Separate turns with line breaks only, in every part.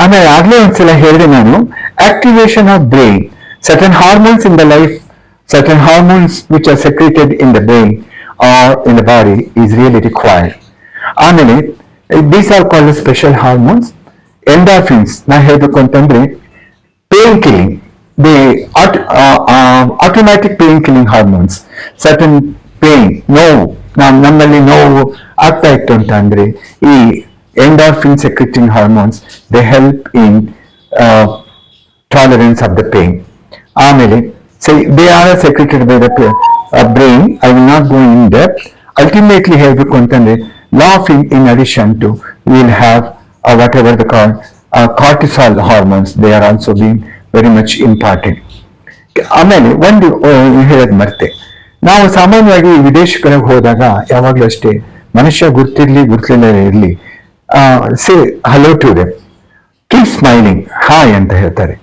ಆಮೇಲೆ ಆಗ್ಲೇ ಒಂದ್ಸಲ ಹೇಳಿದೆ ನಾನು, activation of brain, certain hormones in the life, certain hormones which are secreted in the brain or in the body is really required. ಆಮೇಲೆ these are called special hormones. Endorphins ನಾ ಹೇಳ್ಬೇಕು ಅಂತಂದ್ರೆ pain killing, the automatic pain killing hormones. Certain pain, ನೋವು, ನಮ್ಮಲ್ಲಿ ನೋವು ಆಗ್ತಾ ಇತ್ತು ಅಂತ ಅಂದ್ರೆ ಈ endorphin secreting hormones, they help in tolerance of the pain. ಆಮೇಲೆ they are secreted by the brain. I will not go in depth. Ultimately ಹೇಳ್ಬೇಕು ಅಂತಂದ್ರೆ law of in addition to we will have whatever they call cortisol hormones, they are also being very much important. ಆಮೇಲೆ ಒಂದು ಹೇಳೋದು ಮರ್ತೆ, ನಾವು ಸಾಮಾನ್ಯವಾಗಿ ವಿದೇಶಗಳಿಗೆ ಹೋದಾಗ ಯಾವಾಗಲೂ ಅಷ್ಟೇ ಮನುಷ್ಯ ಗುರ್ತಿರ್ಲಿಲ್ಲ ಇರಲಿ, say hello to them, keep smiling, hi ಅಂತ ಹೇಳ್ತಾರೆ.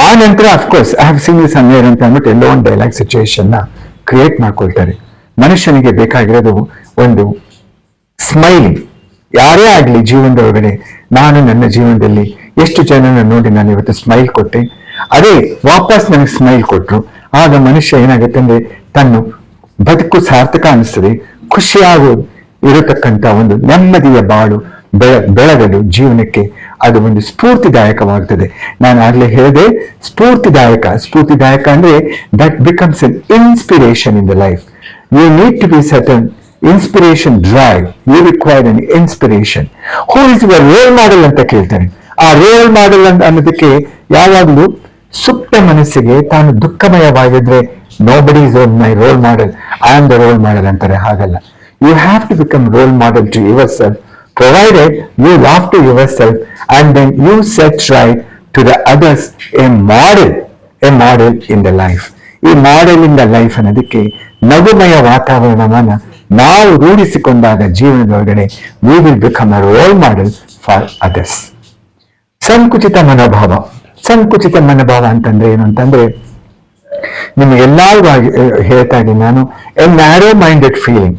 ಆ ನಂತರ of course I have seen this anywhere ಅಂತ ಅಂದ್ಬಿಟ್ಟು ಎಲ್ಲೋ ಒಂದು ಡೈಲಾಗ್ ಸಿಚುವೇಶನ್ ನ ಕ್ರಿಯೇಟ್ ಮಾಡ್ಕೊಳ್ತಾರೆ. ಮನುಷ್ಯನಿಗೆ ಬೇಕಾಗಿರೋದು ಒಂದು ಸ್ಮೈಲಿಂಗ್. ಯಾರೇ ಆಗ್ಲಿ ಜೀವನದೊಳಗಡೆ, ನಾನು ನನ್ನ ಜೀವನದಲ್ಲಿ ಎಷ್ಟು ಜನನ ನೋಡಿ ನಾನು ಇವತ್ತು ಸ್ಮೈಲ್ ಕೊಟ್ಟೆ, ಅದೇ ವಾಪಸ್ ನನಗೆ ಸ್ಮೈಲ್ ಕೊಟ್ರು, ಆಗ ಮನುಷ್ಯ ಏನಾಗುತ್ತೆ ಅಂದ್ರೆ ತನ್ನ ಬದುಕು ಸಾರ್ಥಕ ಅನಿಸ್ತದೆ, ಖುಷಿಯಾಗಿ ಇರತಕ್ಕಂತ ಒಂದು ನೆಮ್ಮದಿಯ ಬಾಳು ಬೆಳಗಲು ಜೀವನಕ್ಕೆ ಅದು ಒಂದು ಸ್ಫೂರ್ತಿದಾಯಕವಾಗ್ತದೆ. ನಾನು ಆಗ್ಲೇ ಹೇಳಿದೆ ಸ್ಫೂರ್ತಿದಾಯಕ ಅಂದ್ರೆ that becomes an inspiration in the life. You need to be certain inspiration drive, you required an inspiration. Who is your role model ಅಂತ ಕೇಳ್ತಾರೆ. ಆ ರೋಲ್ ಮಾಡೆಲ್ ಅನ್ನೋದಕ್ಕೆ ಯಾವಾಗಲೂ ಸುಪ್ತ ಮನಸ್ಸಿಗೆ ತಾನು ದುಃಖಮಯವಾಗಿದ್ರೆ nobody is my role model, I am the role model ಅಂತಾರೆ. ಹಾಗಲ್ಲ, you have to become role model to your self, provided you love to yourself and then you set right to the others a model in the life. ಈ model in the life ಅನ್ನೋದಕ್ಕೆ ನಗುಮಯ ವಾತಾವರಣವನ್ನ ನಾವು ರೂಢಿಸಿಕೊಂಡಾಗ ಜೀವನದೊಳಗಡೆ we will become a role model for others. ಸಂಕುಚಿತ ಮನೋಭಾವ ಅಂತಂದ್ರೆ ಏನು ಅಂತಂದ್ರೆ, ನಿಮಗೆಲ್ಲರಿಗೂ ಹೇಳ್ತಾ ಇದ್ದೀನಿ ನಾನು, ಎ ನ್ಯಾರೋ ಮೈಂಡೆಡ್ ಫೀಲಿಂಗ್.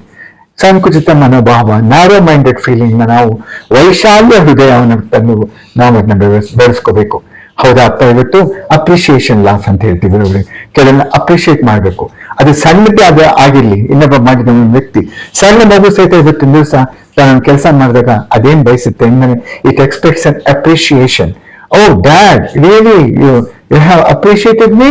ಸಂಕುಚಿತ ಮನೋಭಾವ, ನ್ಯಾರೋ ಮೈಂಡೆಡ್ ಫೀಲಿಂಗ್ ನ ನಾವು ವೈಶಾಲ್ಯ ಹೃದಯವನ್ನು ತಂದು ನಾವು ಅದನ್ನ ಬೆಳೆಸ್ಕೋಬೇಕು. ಹೌದಾ ಅಪ್ಪ, ಇವತ್ತು ಅಪ್ರಿಶಿಯೇಷನ್ ಲಾಸ್ ಅಂತ ಹೇಳ್ತೀವಿ, ಕೆಲವನ್ನ ಅಪ್ರಿಶಿಯೇಟ್ ಮಾಡ್ಬೇಕು. ಅದು ಸಣ್ಣದೇ ಆಗಿರ್ಲಿ, ಇನ್ನೊಬ್ಬ ಮಾಡಿದ ಒಂದು ವ್ಯಕ್ತಿ, ಸಣ್ಣ ಮಗು ಸಹಿತ ಇವತ್ತಿನ ದಿವಸ ನಾನು ಕೆಲಸ ಮಾಡಿದಾಗ ಅದೇನ್ ಬಯಸುತ್ತೆ ಅಂದ್ರೆ it expects an appreciation. Oh dad, really you have appreciated me?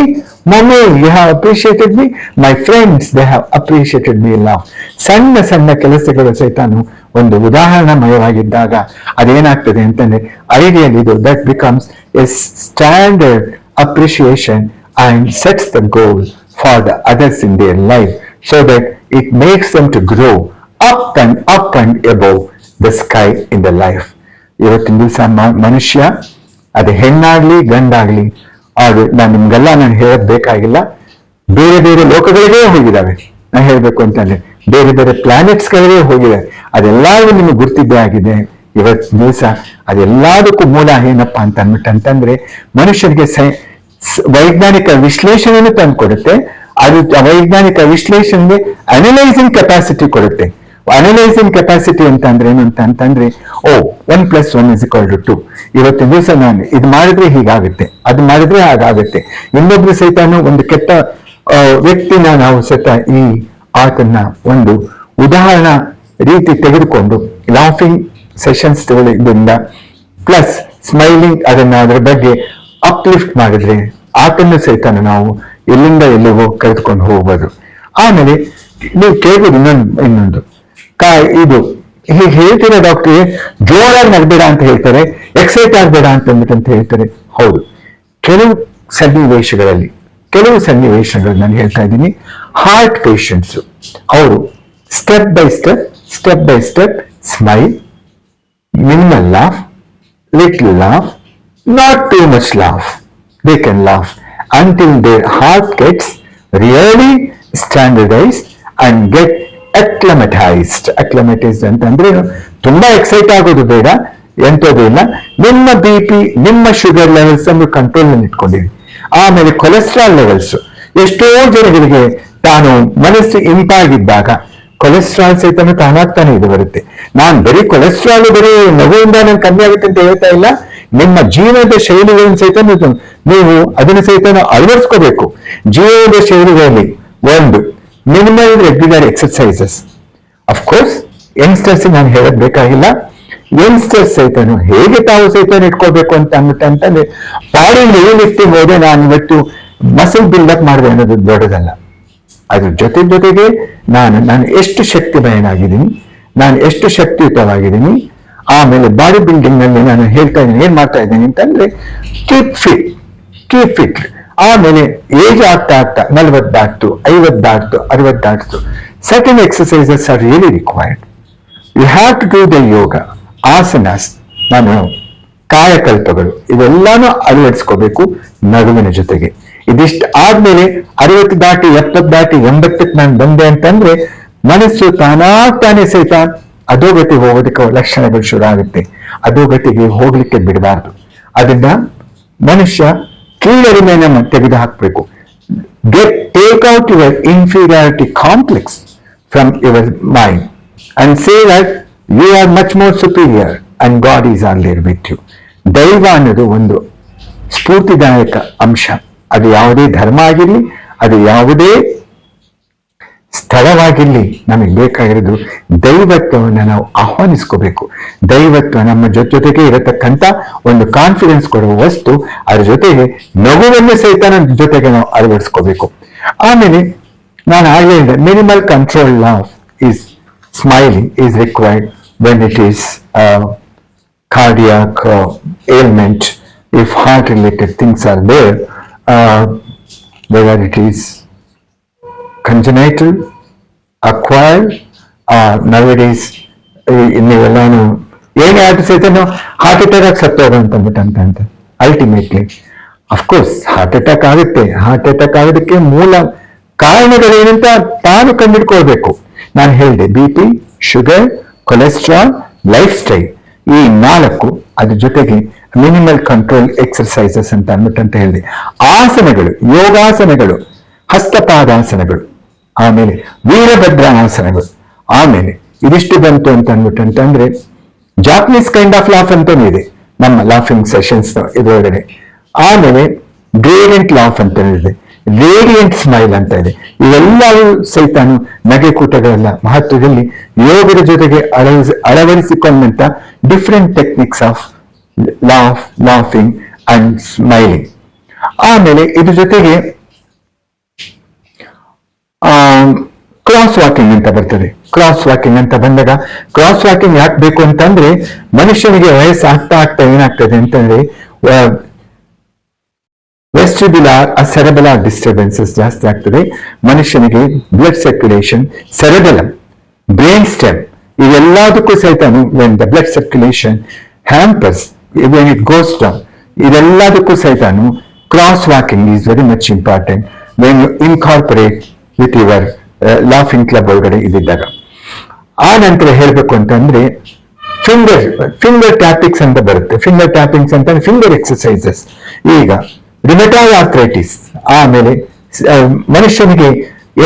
Mommy, you have appreciated me? My friends, they have appreciated me a lot. ಸಣ್ಣ ಕೆಲಸಗಳು ಸಹಿತಾನು ಒಂದು ಉದಾಹರಣಮಯವಾಗಿದ್ದಾಗ ಅದೇನಾಗ್ತದೆ ಅಂತಂದ್ರೆ ಐಡಿಯಲ್ ಇದು that becomes A standard appreciation and sets the goal for the others in their life so that it makes them to grow up and above the sky in the life. ಇವತ್ತಿನ ದಿವಸ ಮನುಷ್ಯ, ಅದು ಹೆಣ್ಣಾಗ್ಲಿ ಗಂಡಾಗ್ಲಿ, ಅದು ನಿಮ್ಗೆಲ್ಲ ನಾನು ಹೇಳೋದ್ ಬೇಕಾಗಿಲ್ಲ, ಬೇರೆ ಲೋಕಗಳಿಗೇ ಹೋಗಿದ್ದಾವೆ. ನಾನು ಹೇಳ್ಬೇಕು ಅಂತಂದ್ರೆ ಬೇರೆ ಪ್ಲಾನೆಟ್ಸ್ ಗಳಿಗೆ ಹೋಗಿದೆ. ಅದೆಲ್ಲವೂ ನಿಮಗೆ ಗುರ್ತಿದ್ದೇ ಆಗಿದೆ. ಇವತ್ತಿನ ದಿವಸ ಅದೆಲ್ಲದಕ್ಕೂ ಮೂಲ ಏನಪ್ಪಾ ಅಂತಂದ್ರೆ ಮನುಷ್ಯನಿಗೆ ವೈಜ್ಞಾನಿಕ ವಿಶ್ಲೇಷಣೆಯನ್ನು ತಂದು ಕೊಡುತ್ತೆ. ಅದು ವೈಜ್ಞಾನಿಕ ವಿಶ್ಲೇಷಣೆಗೆ ಅನಲೈಸಿಂಗ್ ಕೆಪಾಸಿಟಿ ಕೊಡುತ್ತೆ. ಅನಲೈಸಿಂಗ್ ಕೆಪಾಸಿಟಿ ಅಂತ ಅಂದ್ರೆ ಏನು ಅಂತಂದ್ರೆ 1+1=2. ಇವತ್ತಿನ ದಿವಸ ನಾನು ಇದು ಮಾಡಿದ್ರೆ ಹೀಗಾಗುತ್ತೆ, ಅದು ಮಾಡಿದ್ರೆ ಹಾಗಾಗುತ್ತೆ. ಇನ್ನೊಬ್ರು ಸಹಿತಾನು ಒಂದು ಕೆಟ್ಟ ವ್ಯಕ್ತಿನ ನಾವು ಸಹಿತ ಈ ಆತನ್ನ ಒಂದು ಉದಾಹರಣಾ ರೀತಿ ತೆಗೆದುಕೊಂಡು ಲಾಫಿಂಗ್ ಸೆಷನ್ಸ್ ಇದರಿಂದ ಪ್ಲಸ್ ಸ್ಮೈಲಿಂಗ್ ಅದರ ಬಗ್ಗೆ ಅಪ್ಲಿಫ್ಟ್ ಮಾಡಿದ್ರೆ ಆತನ್ನು ಸಹಿತ ನಾವು ಎಲ್ಲಿಂದ ಎಲ್ಲಿಗೋ ಕರೆದುಕೊಂಡು ಹೋಗ್ಬೋದು. ಆಮೇಲೆ ನೀವು ಕೇಳ್ಬೋದು ಇನ್ನೊಂದು ಇದು ಹೀಗೆ ಹೇಳ್ತೀರಾ ಡಾಕ್ಟ್ರಿಗೆ, ಜೋರಾಗಿ ನಗಬೇಡ ಅಂತ ಹೇಳ್ತಾರೆ, ಎಕ್ಸೈಟ್ ಆಗಬೇಡ ಅಂತ ಹೇಳ್ತಾರೆ. ಹೌದು, ಕೆಲವು ಸನ್ನಿವೇಶಗಳು ನಾನು ಹೇಳ್ತಾ ಇದ್ದೀನಿ. ಹಾರ್ಟ್ ಪೇಷಂಟ್ಸ್ ಅವರು step by step smile, minimal laugh, little laugh, not too much laugh. They can laugh until their heart gets really standardized and get acclimatized. ಅಂತಂದ್ರೆ ತುಂಬಾ ಎಕ್ಸೈಟ್ ಆಗೋದು ಬೇಡ, ಎಂತೋದು ಇಲ್ಲ. ನಿಮ್ಮ BP, ನಿಮ್ಮ ಶುಗರ್ ಲೆವೆಲ್ಸ್ ಅನ್ನು ಕಂಟ್ರೋಲ್ ನಲ್ಲಿ ಇಟ್ಕೊಂಡಿರಿ. ಆಮೇಲೆ ಕೊಲೆಸ್ಟ್ರಾಲ್ ಲೆವೆಲ್ಸ್, ಎಷ್ಟೋ ಜನಗಳಿಗೆ ತಾನು ಮನಸ್ಸು ಇಂಪಾಗಿದ್ದಾಗ ಕೊಲೆಸ್ಟ್ರಾಲ್ ಸಹಿತ ತಾನಾಗ್ತಾನೆ ಇದು ಬರುತ್ತೆ. ನಾನು ಬರೀ ಕೊಲೆಸ್ಟ್ರಾಲ್ ಬರೀ ನಗುವಿಂದ ನನ್ ಕಮ್ಮಿ ಆಗುತ್ತೆ ಅಂತ ಹೇಳ್ತಾ ಇಲ್ಲ. ನಿಮ್ಮ ಜೀವನದ ಶೈಲಿಗಳನ್ನು ಸಹಿತ ನೀವು ಅದನ್ನು ಸಹಿತ ಅಳವಡಿಸ್ಕೋಬೇಕು. ಜೀವನದ ಶೈಲಿಗಳಲ್ಲಿ ಒಂದು minimal regular exercises. Of course youngsters ನಾನು ಹೇಳಕ್ ಬೇಕಾಗಿಲ್ಲ. ಯಂಗ್ಸ್ಟರ್ಸ್ ಸಹಿತನು ಹೇಗೆ ತಾವು ಸಹಿತ ಇಟ್ಕೋಬೇಕು ಅಂತ ಅಂತಂದ್ರೆ ಬಾಡಿ ಲಿಫ್ಟಿಂಗ್ ಹೋದ್ರೆ ನಾನು ಇವತ್ತು ಮಸಲ್ ಬಿಲ್ಡಪ್ ಮಾಡಿದೆ ಅನ್ನೋದು ದೊಡ್ಡದಲ್ಲ. ಅದ್ರ ಜೊತೆಗೆ ನಾನು ಎಷ್ಟು ಶಕ್ತಿಮಯನಾಗಿದ್ದೀನಿ, ನಾನು ಎಷ್ಟು ಶಕ್ತಿಯುತವಾಗಿದ್ದೀನಿ. ಆಮೇಲೆ ಬಾಡಿ ಬಿಲ್ಡಿಂಗ್ ನಲ್ಲಿ ನಾನು ಹೇಳ್ತಾ ಇದ್ದೀನಿ, ಏನ್ ಮಾಡ್ತಾ ಇದ್ದೀನಿ ಅಂತಂದ್ರೆ ಕೀಪ್ ಫಿಟ್. ಆಮೇಲೆ ಏಜ್ ಆಗ್ತಾ 40 ದಾಟ್ತು, 50 ದಾಟ್ತು, 60 ದಾಟ್ತು, certain exercises are really required. You have to do the yoga, asanas, ನಾನು ಕಾಯಕಲ್ಪಗಳು ಇವೆಲ್ಲಾನು ಅಳವಡಿಸ್ಕೋಬೇಕು ನಗುವಿನ ಜೊತೆಗೆ. ಇದಿಷ್ಟು ಆದ್ಮೇಲೆ 60 ದಾಟಿ 70 ದಾಟಿ 80ಕ್ಕೆ ನಾನು ಬಂದೆ ಅಂತಂದ್ರೆ ಮನಸ್ಸು ತಾನೇ ಸಹಿತ ಅಧೋಗತಿ ಹೋಗೋದಕ್ಕೆ ಲಕ್ಷಣಗಳು ಶುರು ಆಗುತ್ತೆ. ಅಧೋಗತಿಗೆ ಹೋಗ್ಲಿಕ್ಕೆ ಬಿಡಬಾರ್ದು. ಅದನ್ನ ಮನುಷ್ಯ ಕೀಳರಿಮೆಯನ್ನು ತೆಗೆದು ಹಾಕ್ಬೇಕು. Take out your inferiority complex from your mind and say that you are much more superior and God is everywhere with you. ದೈವ ಅನ್ನೋದು ಒಂದು ಸ್ಫೂರ್ತಿದಾಯಕ ಅಂಶ. ಅದು ಯಾವುದೇ ಧರ್ಮ ಆಗಿರ್ಲಿ, ಅದು ಯಾವುದೇ ಸ್ಥಳವಾಗಿರ್ಲಿ, ನಮಗೆ ಬೇಕಾಗಿರೋದು ದೈವತ್ವವನ್ನು ನಾವು ಆಹ್ವಾನಿಸ್ಕೋಬೇಕು. ದೈವತ್ವ ನಮ್ಮ ಜೊತೆಗೆ ಇರತಕ್ಕಂಥ ಒಂದು ಕಾನ್ಫಿಡೆನ್ಸ್ ಕೊಡುವ ವಸ್ತು. ಅದ್ರ ಜೊತೆಗೆ ನಗುವನ್ನು ಸಹಿತ ನಮ್ಮ ಜೊತೆಗೆ ನಾವು ಅಳವಡಿಸ್ಕೋಬೇಕು. ಆಮೇಲೆ ನಾನು ಆಗಲೇ ಹೇಳಿದೆ, minimal control of is smiling is required when it is cardiac ailment, if heart related things are there, whether it is congenital, acquired, nowadays ಇನ್ನೆಲ್ಲಾನು ಏನೇ ಆದ್ರೂ ಸಹಿತ ಹಾರ್ಟ್ ಅಟ್ಯಾಕ್ ಸತ್ತೋಗಂತ ಅಲ್ಟಿಮೇಟ್ಲಿ ಅಫ್ಕೋರ್ಸ್ ಹಾರ್ಟ್ ಅಟ್ಯಾಕ್ ಆಗುತ್ತೆ. ಹಾರ್ಟ್ ಅಟ್ಯಾಕ್ ಆಗೋದಕ್ಕೆ ಮೂಲ ಕಾರಣಗಳೇನಂತ ತಾನು ಕಂಡಿಡ್ಕೊಳ್ಬೇಕು. ನಾನು ಹೇಳಿದೆ, BP, sugar, cholesterol, life style, ಈ 4. ಅದ್ರ ಜೊತೆಗೆ ಮಿನಿಮಲ್ ಕಂಟ್ರೋಲ್ ಎಕ್ಸರ್ಸೈಸಸ್ ಅಂತ ಹೇಳಿದೆ. ಆಸನಗಳು, ಯೋಗಾಸನಗಳು, ಹಸ್ತಪಾದಾಸನಗಳು, ಆಮೇಲೆ ವೀರಭದ್ರ ಆಸನಗಳು. ಆಮೇಲೆ ಇದಿಷ್ಟು ಬಂತು ಅಂತ ಅಂತಂದ್ರೆ ಜಾಪನೀಸ್ ಕೈಂಡ್ ಆಫ್ ಲಾಫ್ ಅಂತಾನು ಇದೆ ನಮ್ಮ ಲಾಫಿಂಗ್ ಸೆಷನ್ಸ್ ಇದರೊಳಗಡೆ. ಆಮೇಲೆ ಗ್ರೇಡಿಯಂಟ್ ಲಾಫ್ ಅಂತ ಇದೆ, ರೇಡಿಯಂಟ್ ಸ್ಮೈಲ್ ಅಂತ ಇದೆ. ಇವೆಲ್ಲವೂ ಸಹಿತ ನಗೆಕೂಟಗಳೆಲ್ಲ ಮಹತ್ವದಲ್ಲಿ ಯೋಗದ ಜೊತೆಗೆ ಅಳವಡಿಸಿಕೊಂಡಂತ different techniques of laughing and smiling. ಆಮೇಲೆ ಇದ್ರ ಜೊತೆಗೆ ಕ್ರಾಸ್ ವಾಕಿಂಗ್ ಅಂತ ಬರ್ತದೆ. ಕ್ರಾಸ್ ವಾಕಿಂಗ್ ಅಂತ ಬಂದಾಗ, ಕ್ರಾಸ್ ವಾಕಿಂಗ್ ಯಾಕೆ ಬೇಕು ಅಂತಂದ್ರೆ ಮನುಷ್ಯನಿಗೆ ವಯಸ್ಸು ಆಗ್ತಾ ಏನಾಗ್ತದೆ ಅಂತಂದ್ರೆ ವೆಸ್ಟಿಬ್ಯುಲಾರ್ ಸೆರೆಬೆಲಾರ್ ಡಿಸ್ಟರ್ಬೆನ್ಸಸ್ ಜಾಸ್ತಿ ಆಗ್ತದೆ. ಮನುಷ್ಯನಿಗೆ blood circulation, cerebellum, brain stem ಇವೆಲ್ಲದಕ್ಕೂ ಸಹಿತ when the blood circulation hampers when it goes down, ಇದೆಲ್ಲದಕ್ಕೂ ಸಹಿತ cross walking is very much important when you incorporate with your laughing club ಒಳಗಡೆ ಇದ್ದಾಗ. ಆ ನಂತರ ಹೇಳ್ಬೇಕು ಅಂತಂದ್ರೆ ಫಿಂಗರ್ ಟ್ಯಾಪಿಂಗ್ಸ್ ಅಂತ ಬರುತ್ತೆ. ಫಿಂಗರ್ ಟ್ಯಾಪಿಂಗ್ಸ್ ಅಂತ ಫಿಂಗರ್ ಎಕ್ಸರ್ಸೈಸಸ್. ಈಗ ರಿಮೆಟಾಯ್ಡ್ ಆರ್ಥ್ರೈಟಿಸ್, ಆಮೇಲೆ ಮನುಷ್ಯನಿಗೆ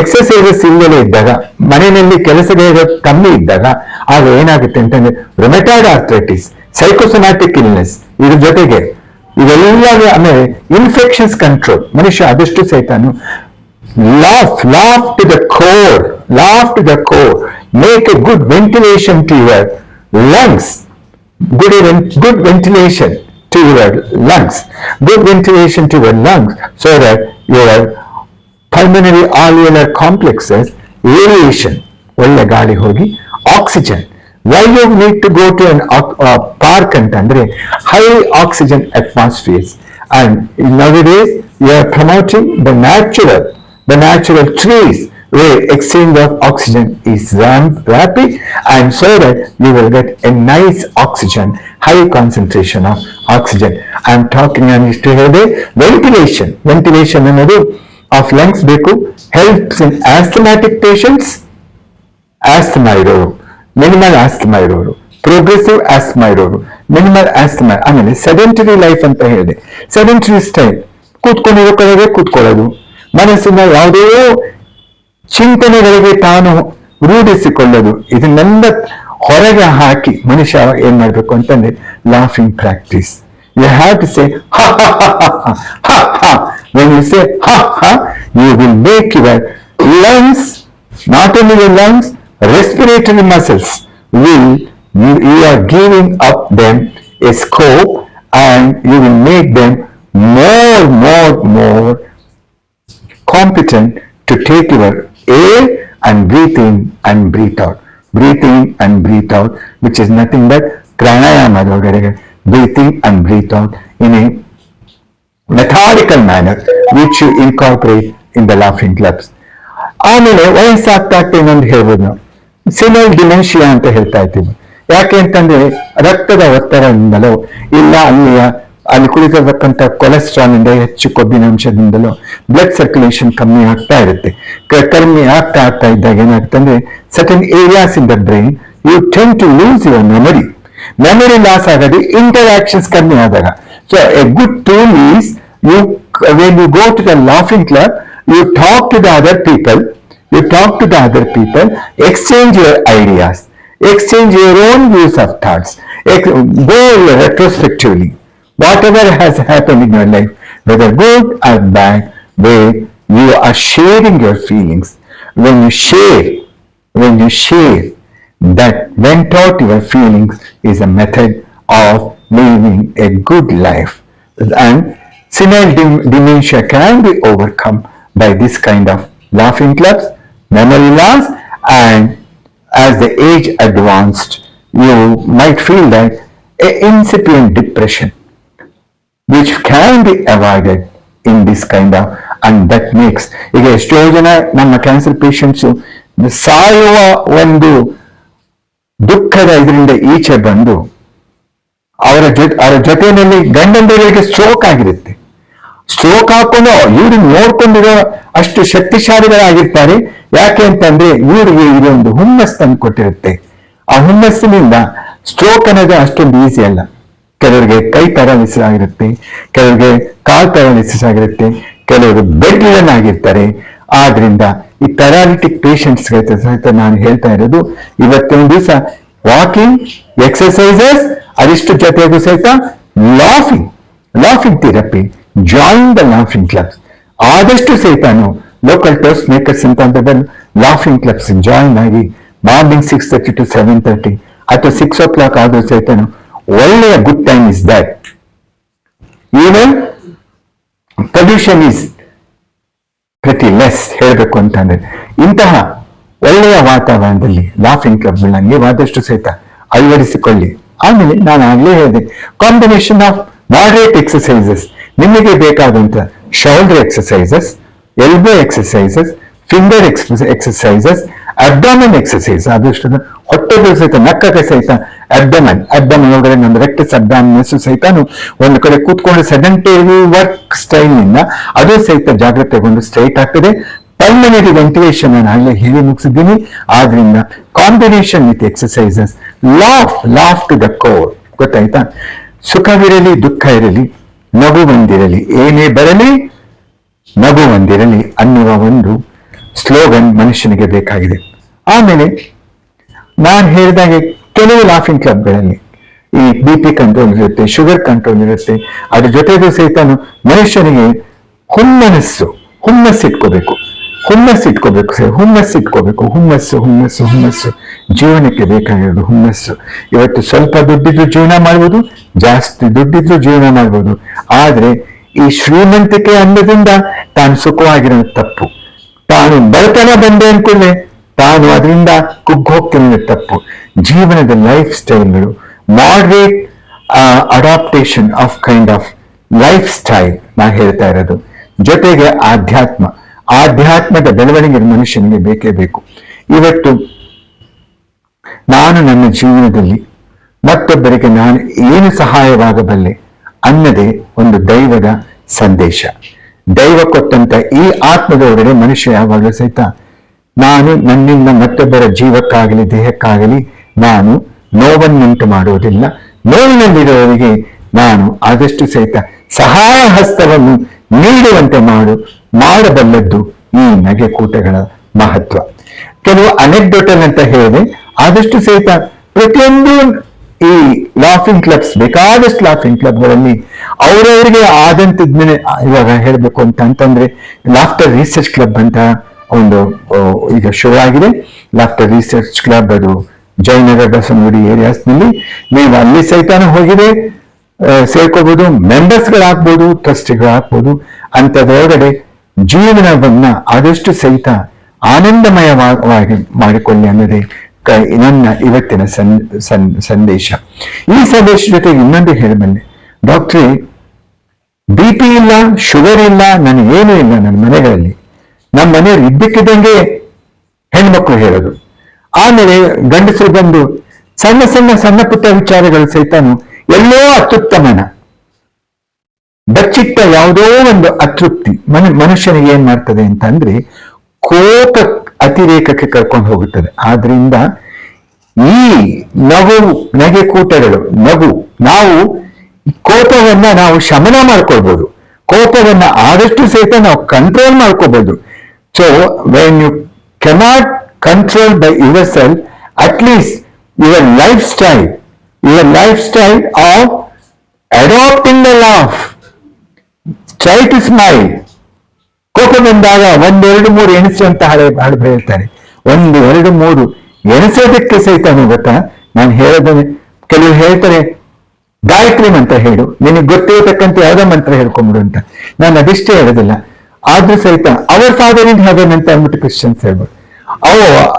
ಎಕ್ಸರ್ಸೈಸಸ್ ಇಲ್ಲದೆ ಇದ್ದಾಗ, ಮನೆಯಲ್ಲಿ ಕೆಲಸಗಳು ಕಮ್ಮಿ ಇದ್ದಾಗ ಆಗ ಏನಾಗುತ್ತೆ ಅಂತಂದ್ರೆ ರಿಮೆಟಾಯ್ಡ್ ಆರ್ಥ್ರೈಟಿಸ್, ಸೈಕೋಸೊಮ್ಯಾಟಿಕ್ ಇಲ್ನೆಸ್, ಇದ್ರ ಜೊತೆಗೆ ಇವೆಲ್ಲ. ಆಮೇಲೆ ಇನ್ಫೆಕ್ಷನ್ಸ್ ಕಂಟ್ರೋಲ್, ಮನುಷ್ಯ ಆದಷ್ಟು ಸಹಿತ laugh to the core, make a good ventilation to your lungs, good ventilation to your lungs, so that your pulmonary alveolar complexes aeration, ಒಳ್ಳೆ ಗಾಳಿ ಹೋಗಿ oxygen. why you need to go to an park ಅಂತಂದ್ರೆ high oxygen atmospheres, and nowadays you are promoting the natural trees where exchange of oxygen is rapid, and so that you will get a nice oxygen, high concentration of oxygen. I am talking about ventilation ಅನ್ನೋದು of lungs ಬೇಕು. helps in asthmatic patients, asthma ಇರೋರು, minimal asthma ಇರೋರು, progressive asthma ಇರೋರು, minimal asthma. ಆಮೇಲೆ sedentary life ಅಂತ ಹೇಳಿದೆ. Sedentary style, ಕೂತ್ಕೊಂಡಿರೋ ಕಡೆಗೆ ಕೂತ್ಕೊಳ್ಳೋದು, ಮನಸ್ಸಿನ ಯಾವುದೇ ಚಿಂತನೆಗಳಿಗೆ ತಾನು ರೂಢಿಸಿಕೊಳ್ಳೋದು, ಇದನ್ನೆಲ್ಲ ಹೊರಗೆ ಹಾಕಿ ಮನುಷ್ಯ ಏನ್ ಮಾಡ್ಬೇಕು ಅಂತಂದ್ರೆ laughing practice. You have to say ha ha ha ha ha ha. When you say ha ha, you will make your lungs, not only your lungs, respiratory muscles will, you are giving up them a scope, and you will make them more competent to take your air and breathe in and breathe out. Breathe in and breathe out, which is nothing but pranayama. Breathe in and breathe out in a methodical manner, which you incorporate in the laughing clubs. ಆಮೇಲೆ ವಯಸ್ಸಾಗ್ತಾ ಇನ್ನೊಂದು ಹೇಳ್ಬೋದು ನಾವು ಸಿನಲ್ dementia ಅಂತ ಹೇಳ್ತಾ ಇದ್ದೀವಿ. ಯಾಕೆ ಅಂತಂದ್ರೆ ರಕ್ತದ ಒತ್ತಡದಿಂದಲೋ ಇಲ್ಲ ಅಲ್ಲಿ ಕುಳಿತಿರ್ತಕ್ಕಂಥ ಕೊಲೆಸ್ಟ್ರಾಲ್ ಇಂದ ಹೆಚ್ಚು ಕೊಬ್ಬಿನಾಂಶದಿಂದಲೋ ಬ್ಲಡ್ ಸರ್ಕ್ಯುಲೇಷನ್ ಕಮ್ಮಿ ಆಗ್ತಾ ಇರುತ್ತೆ. ಕಮ್ಮಿ ಆಗ್ತಾ ಇದ್ದಾಗ ಏನಾಗ್ತಂದ್ರೆ certain areas in the brain you tend to lose your memory loss ಆಗೋದು ಇಂಟರಾಕ್ಷನ್ಸ್ ಕಮ್ಮಿ ಆದಾಗ. So a good tool is when you go to the laughing club, you talk to the other people, exchange your ideas, exchange your own views of thoughts, go retrospectively whatever has happened in your life, whether good or bad, where you are sharing your feelings. When you share that vent out your feelings is a method of living a good life. And senile dementia can be overcome by this kind of laughing clubs, memory loss, and as the age advanced, you might feel that incipient depression, which can be avoided in this kind of, and that makes, ಈಗ ಎಷ್ಟೋ ಜನ ನಮ್ಮ cancer patients ಸಾಯುವ ಒಂದು ದುಃಖದ ಇದರಿಂದ ಈಚೆ ಬಂದು ಅವರ ಜೊತೆಯಲ್ಲಿ ಗಂಡಂದರಿಗೆ ಸ್ಟ್ರೋಕ್ ಆಗಿರುತ್ತೆ. ಸ್ಟ್ರೋಕ್ ಹಾಕೊಂಡು ಇವ್ರು ನೋಡ್ಕೊಂಡಿರೋ ಅಷ್ಟು ಶಕ್ತಿಶಾಲಿಗಳಾಗಿರ್ತಾರೆ. ಯಾಕೆ ಅಂತಂದ್ರೆ ಇವ್ರಿಗೆ ಇದೊಂದು ಹುಮ್ಮಸ್ ತಂದು ಕೊಟ್ಟಿರುತ್ತೆ. ಆ ಹುಮ್ಮಸ್ಸಿನಿಂದ ಸ್ಟ್ರೋಕ್ ಅನ್ನೋದು ಅಷ್ಟೊಂದು ಈಸಿ ಅಲ್ಲ. ಕೆಲವರಿಗೆ ಕೈ ಪ್ಯಾರಾಲಿಸಿಸ್ ಆಗಿರುತ್ತೆ, ಕೆಲವರಿಗೆ ಕಾಲ್ ಪ್ಯಾರಾಲಿಸಿಸ್ ಆಗಿರುತ್ತೆ, ಕೆಲವರು ಬೆಡ್ ರಿಡನ್ ಆಗಿರ್ತಾರೆ. ಆದ್ರಿಂದ ಈ ಪ್ಯಾರಾಲಿಟಿಕ್ ಪೇಷಂಟ್ಸ್ ಸಹಿತ ನಾನು ಹೇಳ್ತಾ ಇರೋದು ಇವತ್ತಿನ ದಿವಸ ವಾಕಿಂಗ್ ಎಕ್ಸರ್ಸೈಸಸ್, ಅದಿಷ್ಟು ಜೊತೆಗೂ ಸಹಿತ laughing therapy, join the laughing clubs. ಆದಷ್ಟು ಸಹಿತಾನು ಲೋಕಲ್ ಟೋಸ್ಟ್ ಮೇಕರ್ಸ್ ಅಂತ ಲಾಫಿಂಗ್ ಕ್ಲಬ್ಸ್ ಜಾಯಿನ್ ಆಗಿ ಮಾರ್ನಿಂಗ್ 6:30 to 7:30 ಅಥವಾ 6 o'clock ಆದ್ರೂ ಸಹಿತಾನು ಒಳ್ಳೆಯ good time is that. Even pollution is ಪ್ರತಿ ಲೆಸ್ ಹೇಳಬೇಕು ಅಂತಂದ್ರೆ ಇಂತಹ ಒಳ್ಳೆಯ ವಾತಾವರಣದಲ್ಲಿ ಲಾಫಿಂಗ್ ಕ್ಲಬ್ಗಳನ್ನ ನೀವು ಆದಷ್ಟು ಸಹಿತ ಅಳವಡಿಸಿಕೊಳ್ಳಿ. ಆಮೇಲೆ ನಾನು ಆಗ್ಲೇ ಹೇಳಿದೆ, ಕಾಂಬಿನೇಷನ್ ಆಫ್ ಮಾಡರೇಟ್ ಎಕ್ಸಸೈಸಸ್, ನಿಮಗೆ ಬೇಕಾದಂತ shoulder exercises, elbow exercises, finger exercises, abdomen exercise, ಆದಷ್ಟು ಹೊಟ್ಟೆಗೂ ಸಹಿತ ನಕ್ಕಕ್ಕೆ ಸಹಿತ ಅಬ್ಡಮನ್ ಒಳಗಡೆ ನಮ್ಮ ರೆಕ್ಟಸ್ ಅಬ್ಡಾಮಿನಸ್ ಸಹಿತಾನು ಒಂದು ಕಡೆ ಕೂತ್ಕೊಂಡು ಸೆಡೆಂಟರಿ ವರ್ಕ್ ಸ್ಟೈಲ್ ನಿಂದ ಅದು ಸಹಿತ ಜಾಗ್ರತೆಗೊಂಡು ಸ್ಟ್ರೈಟ್ ಆಗ್ತದೆ. ಪಲ್ಮನರಿ ವೆಂಟಿಲೇಷನ್ ನಾನು ಆಗಲೇ ಹೇಳಿ ಮುಗಿಸಿದ್ದೀನಿ. ಆದ್ರಿಂದ combination with exercises, laugh to the core, ಗೊತ್ತಾಯ್ತಾ? ಸುಖವಿರಲಿ ದುಃಖ ಇರಲಿ ನಗು ಬಂದಿರಲಿ, ಏನೇ ಬರಲಿ ನಗು ಬಂದಿರಲಿ ಅನ್ನುವ ಒಂದು ಸ್ಲೋಗನ್ ಮನುಷ್ಯನಿಗೆ ಬೇಕಾಗಿದೆ. ಆಮೇಲೆ ನಾನು ಹೇಳಿದಾಗೆ ಕೆಲವು ಲಾಫಿಂಗ್ ಕ್ಲಬ್ಗಳಲ್ಲಿ ಈ BP ಕಂಟ್ರೋಲ್ ಇರುತ್ತೆ, ಶುಗರ್ ಕಂಟ್ರೋಲ್ ಇರುತ್ತೆ. ಅದ್ರ ಜೊತೆಗೂ ಸಹಿತ ಮನುಷ್ಯನಿಗೆ ಹುಮ್ಮಸ್ಸಿಟ್ಕೋಬೇಕು ಸರ್, ಹುಮ್ಮಸ್ಸು ಜೀವನಕ್ಕೆ ಬೇಕಾಗಿರೋದು ಹುಮ್ಮಸ್ಸು. ಇವತ್ತು ಸ್ವಲ್ಪ ದುಡ್ಡಿದ್ರು ಜೀವನ ಮಾಡ್ಬೋದು, ಜಾಸ್ತಿ ದುಡ್ಡಿದ್ರು ಜೀವನ ಮಾಡ್ಬೋದು. ಆದ್ರೆ ಈ ಶ್ರೀಮಂತಿಕೆ ಅನ್ನೋದ್ರಿಂದ ತಾನು ಸುಖವಾಗಿರೋದು ತಪ್ಪು. ತಾನು ಬಡತನ ಬಂದೆ ಅನ್ಕೊಂಡೆ ತಾನು ಅದರಿಂದ ಕುಗ್ಗೋಗ್ತೀನಿ ತಪ್ಪು. ಜೀವನದ ಲೈಫ್ ಸ್ಟೈಲ್ಗಳು, moderate adaptation of kind of life style ನಾನು ಹೇಳ್ತಾ ಇರೋದು. ಜೊತೆಗೆ ಆಧ್ಯಾತ್ಮದ ಬೆಳವಣಿಗೆ ಮನುಷ್ಯನಿಗೆ ಬೇಕೇ ಬೇಕು. ಇವತ್ತು ನಾನು ನನ್ನ ಜೀವನದಲ್ಲಿ ಮತ್ತೊಬ್ಬರಿಗೆ ನಾನು ಏನು ಸಹಾಯವಾಗಬಲ್ಲೆ ಅನ್ನದೇ ಒಂದು ದೈವದ ಸಂದೇಶ. ದೈವ ಕೊಟ್ಟಂತ ಈ ಆತ್ಮದ ಒಳಗಡೆ ಮನುಷ್ಯ ಯಾವಾಗಲೂ ಸಹಿತ ನಾನು ನನ್ನಿಂದ ಮತ್ತೊಬ್ಬರ ಜೀವಕ್ಕಾಗಲಿ ದೇಹಕ್ಕಾಗಲಿ ನಾನು ನೋವನ್ನುಂಟು ಮಾಡುವುದಿಲ್ಲ. ನೋವಿನಲ್ಲಿರುವವರಿಗೆ ನಾನು ಆದಷ್ಟು ಸಹಿತ ಸಹಾಯ ಹಸ್ತವನ್ನು ನೀಡುವಂತೆ ಮಾಡಬಲ್ಲದ್ದು ಈ ನಗೆಕೂಟಗಳ ಮಹತ್ವ. ಕೆಲವು ಅನೆಕ್ಡೋಟಲ್ ಅಂತ ಹೇಳಿದೆ. ಆದಷ್ಟು ಸಹಿತ ಪ್ರತಿಯೊಂದು ಈ ಲಾಫಿಂಗ್ ಕ್ಲಬ್ಸ್, ಬೇಕಾದಷ್ಟು ಲಾಫಿಂಗ್ ಕ್ಲಬ್ಗಳಲ್ಲಿ ಅವರವರಿಗೆ ಆದಂತದ್ಮೇಲೆ, ಇವಾಗ ಹೇಳ್ಬೇಕು ಅಂತಂದ್ರೆ ಲಾಫ್ಟರ್ ರಿಸರ್ಚ್ ಕ್ಲಬ್ ಅಂತ ಒಂದು ಈಗ ಶುರು ಆಗಿದೆ. ಲಾಫ್ಟರ್ ರಿಸರ್ಚ್ ಕ್ಲಬ್ ಅದು ಜಯನಗರ ಬಸವನಗುಡಿ ಏರಿಯಾಸ್ ನಲ್ಲಿ. ನೀವು ಅಲ್ಲಿ ಸಹಿತ ಹೋಗಿದೆ ಸೇರ್ಕೋಬಹುದು, ಮೆಂಬರ್ಸ್ಗಳಾಗ್ಬೋದು, ಟ್ರಸ್ಟಿಗಳಾಗ್ಬೋದು. ಅಂತದ್ರೊಳಗಡೆ ಜೀವನವನ್ನ ಆದಷ್ಟು ಸಹಿತ ಆನಂದಮಯವಾಗಿ ಮಾಡಿಕೊಳ್ಳಿ ಅನ್ನೋದೇ ನನ್ನ ಇವತ್ತಿನ ಸಂದೇಶ. ಈ ಸಂದೇಶ ಜೊತೆಗೆ ಇನ್ನೊಂದು ಹೇಳಬಲ್ಲೆ, ಡಾಕ್ಟ್ರೇ BP ಇಲ್ಲ, ಶುಗರ್ ಇಲ್ಲ, ನನಗೇನು ಇಲ್ಲ ನನ್ನ ಮನೆಗಳಲ್ಲಿ. ನಮ್ಮ ಮನೆಯವ್ರು ಇದ್ದಕ್ಕಿದ್ದಂಗೆ ಹೆಣ್ಮಕ್ಳು ಹೇಳೋದು. ಆಮೇಲೆ ಗಂಡಸರು ಬಂದು ಸಣ್ಣ ಸಣ್ಣ ಸಣ್ಣ ಪುಟ್ಟ ವಿಚಾರಗಳು ಸಹಿತನು ಎಲ್ಲೋ ಅತ್ಯುತ್ತಮನ ಬಚ್ಚಿಟ್ಟ ಯಾವುದೋ ಒಂದು ಅತೃಪ್ತಿ ಮನುಷ್ಯನಿಗೆ ಏನ್ ಮಾಡ್ತದೆ ಅಂತಂದ್ರೆ ಕೋಪ ಅತಿರೇಕಕ್ಕೆ ಕರ್ಕೊಂಡು ಹೋಗುತ್ತದೆ. ಆದ್ರಿಂದ ಈ ನಗೆ ಕೂಟಗಳು, ನಾವು ಕೋಪವನ್ನ ನಾವು ಶಮನ ಮಾಡ್ಕೊಳ್ಬಹುದು, ಕೋಪವನ್ನ ಆದಷ್ಟು ಸಹಿತ ನಾವು ಕಂಟ್ರೋಲ್ ಮಾಡ್ಕೋಬಹುದು. So when you cannot control by yourself, at least your lifestyle of adapting the laugh, try to smile. ಕೋಪ ಬಂದಾಗ 1, 2, 3 ಎಣಿಸು ಅಂತ ಹಾಡು ಹೇಳ್ತಾರೆ. 1, 2, 3 ಎಣಿಸೋದಕ್ಕೆ ಸಹಿತ ಗೊತ್ತಾ, ನಾನು ಹೇಳೋದನ್ನೇ ಕೆಲವರು ಹೇಳ್ತಾರೆ ಗಾಯತ್ರಿ ಮಂತ್ರ ಹೇಳು, ನಿನಗೆ ಗೊತ್ತಿರತಕ್ಕಂತೆ ಯಾವುದೋ ಮಂತ್ರ ಹೇಳ್ಕೊಂಬಿಡು ಅಂತ. ನಾನು ಅದಿಷ್ಟೇ ಹೇಳೋದಿಲ್ಲ. ಆದ್ರೂ ಸಹಿತ ಅವರ್ ಫಾದರ್ ಇನ್ ಹೆವೆನ್ ಅಂತ ಅಂದ್ಬಿಟ್ಟು ಕ್ರಿಶ್ಚಿಯನ್ಸ್ ಹೇಳ್ಬೋದು.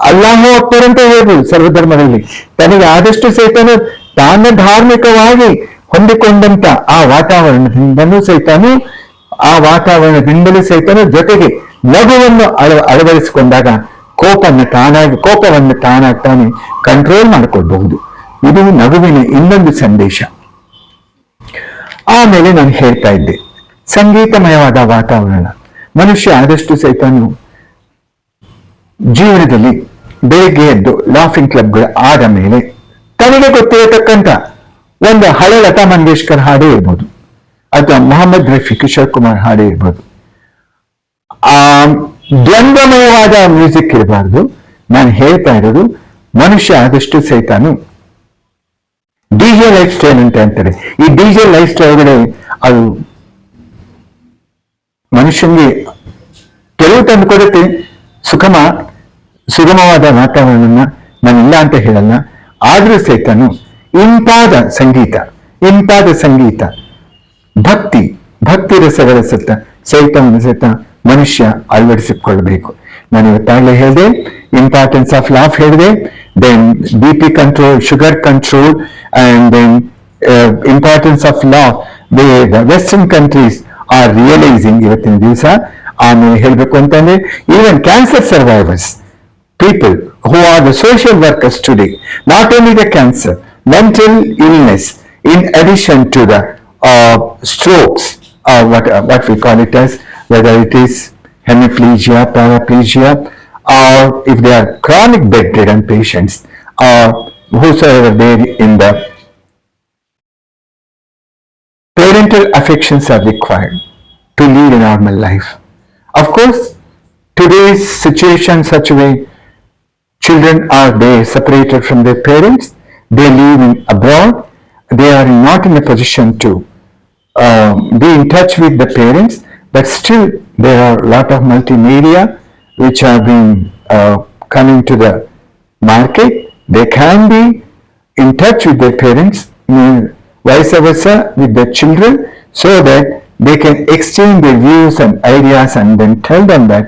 ಅಲ್ಲಾಹು ಅಕ್ಬರ್ ಅಂತ ಹೇಳ್ಬೋದು ಸರ್ವಧರ್ಮದಲ್ಲಿ. ತನಗೆ ಆದಷ್ಟು ಸಹಿತನು ತಾನು ಧಾರ್ಮಿಕವಾಗಿ ಹೊಂದಿಕೊಂಡಂತ ಆ ವಾತಾವರಣದಿಂದಲೂ ಸಹಿತನು ಜೊತೆಗೆ ನಗುವನ್ನು ಅಳವಡಿಸಿಕೊಂಡಾಗ ಕೋಪವನ್ನು ತಾನಾಗ್ತಾನೆ ಕಂಟ್ರೋಲ್ ಮಾಡಿಕೊಳ್ಬಹುದು. ಇದು ನಗುವಿನ ಇನ್ನೊಂದು ಸಂದೇಶ. ಆಮೇಲೆ ನಾನು ಹೇಳ್ತಾ ಇದ್ದೆ, ಸಂಗೀತಮಯವಾದ ವಾತಾವರಣ. ಮನುಷ್ಯ ಆದಷ್ಟು ಸಹಿತನು ಜೀವನದಲ್ಲಿ ಬೆಳಗ್ಗೆ ಎದ್ದು ಲಾಫಿಂಗ್ ಕ್ಲಬ್ಗಳು ಆದ ಮೇಲೆ ತನಗೆ ಗೊತ್ತಿರತಕ್ಕಂತ ಒಂದು ಹಳೆ ಲತಾ ಮಂಗೇಶ್ಕರ್ ಹಾಡೇ ಇರ್ಬೋದು, ಅಥವಾ ಮೊಹಮ್ಮದ್ ರಫಿ, ಕಿಶೋರ್ ಕುಮಾರ್ ಹಾಡೇ ಇರ್ಬೋದು. ದ್ವಂದ್ವಮಯವಾದ ಮ್ಯೂಸಿಕ್ ಇರಬಾರ್ದು. ನಾನು ಹೇಳ್ತಾ ಇರೋದು, ಮನುಷ್ಯ ಆದಷ್ಟು ಸಹಿತಾನು DJ ಲೈಫ್ ಸ್ಟೈಲ್ ಅಂತ ಅಂತಾರೆ. ಈ DJ ಲೈಫ್ ಸ್ಟೈಲ್ ಒಳಗಡೆ ಅದು ಮನುಷ್ಯನಿಗೆ ಕೆಲವು ತಂದುಕೊಡುತ್ತೆ ಸುಗಮವಾದ ವಾತಾವರಣವನ್ನ, ನಾನಿಲ್ಲ ಅಂತ ಹೇಳಲ್ಲ. ಆದ್ರೂ ಸಹಿತನು ಇಂಪಾದ ಸಂಗೀತ, ಭಕ್ತಿ ರಸಗಳ ಸಹಿತವನ್ನು ಸಹಿತ ಮನುಷ್ಯ ಅಳವಡಿಸಿಕೊಳ್ಳಬೇಕು. ನಾನು ಇವತ್ತಾಗಲೇ ಹೇಳಿದೆ, ಇಂಪಾರ್ಟೆನ್ಸ್ ಆಫ್ ಲಾಫ್ ಹೇಳಿದೆ, then BP control, sugar control, and then importance of law, the Western countries are realizing ಇವತ್ತಿನ ದಿವಸ. ಆಮೇಲೆ ಹೇಳ್ಬೇಕು ಅಂತಂದ್ರೆ even cancer survivors, people who are the social workers today, not only the cancer, mental illness, in addition to the strokes, what we call it as, whether it is hemiplegia, paraplegia, or if they are chronic bedridden patients, or whosoever they in the parental affections are required to lead a normal life. Of course, today's situation such a way, children are separated from their parents, they live abroad, they are not in a position to be in touch with the parents, but still there are a lot of multimedia which are being coming to the market. They can be in touch with their parents, vice versa with their children, so that they can exchange their views and ideas and then tell them that